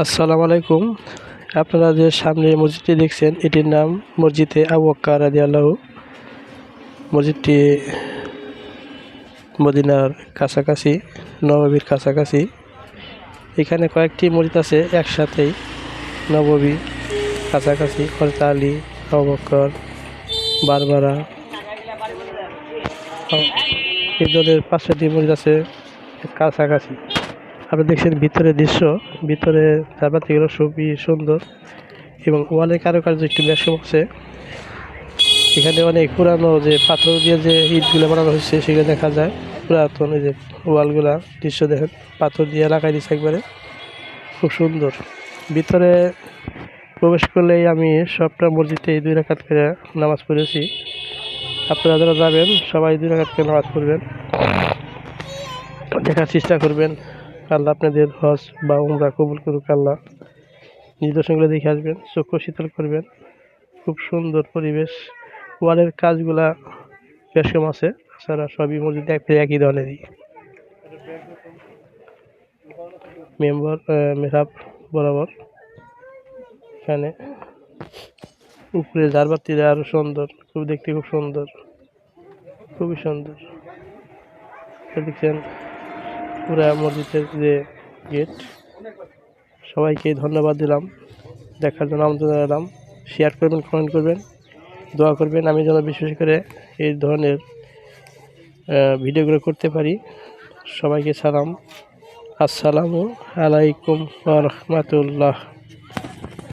আসসালামু আলাইকুম। আপনারা যে সামনে মসজিদটি দেখছেন এটির নাম মসজিদে আবু বকর রাদিয়াল্লাহু। মসজিদটি মদিনার কাছাকাছি, নববীর কাছাকাছি। এখানে কয়েকটি মসজিদ আছে একসাথেই, নববী কাছাকাছি, হযরত আলী, আবু বকর, বারবারা, এই দলের ৫-৬টি মসজিদ আছে কাছাকাছি। আপনি দেখছেন ভিতরের দৃশ্য, ভিতরে চারপাশগুলো খুবই সুন্দর এবং ওয়ালের কারুকার্য একটু বেশ আছে। এখানে অনেক পুরানো যে পাথর দিয়ে যে ইটগুলো বানানো হয়েছে সেগুলো দেখা যায়। পুরাতন এই যে ওয়ালগুলা দৃশ্য দেখেন, পাথর দিয়ে লাগাই দিচ্ছে একবারে, খুব সুন্দর। ভিতরে প্রবেশ করলেই আমি সবটা মসজিদে 2 রাকাত করে নামাজ পড়েছি। আপনারা যারা যাবেন সবাই 2 রাকাত করে নামাজ পড়বেন, দেখার চেষ্টা করবেন। আল্লাহ আপনাদের হজ বা উমরা কবুল করুক আল্লাহ। নিদর্শনগুলো দেখে আসবেন, চক্ষু শীতল করবেন। খুব সুন্দর পরিবেশ, ওয়ালের কাজগুলা বেশ কম আছে, তাছাড়া সবই মসজিদে একই ধরনেরই। মেহরাব বরাবর এখানে উপরে ঝাড়বাতিটা আরো সুন্দর, খুব দেখতে খুব সুন্দর, খুবই সুন্দর। দেখছেন পুরা মসজিদের যে গেট। সবাইকে ধন্যবাদ দিলাম, দেখার জন্য আমন্ত্রণ জানালাম। শেয়ার করবেন, কমেন্ট করবেন, দোয়া করবেন আমি যেন বিশেষ করে এই ধরনের ভিডিওগুলো করতে পারি। সবাইকে সালাম, আসসালামু আলাইকুম ওয়া রাহমাতুল্লাহ।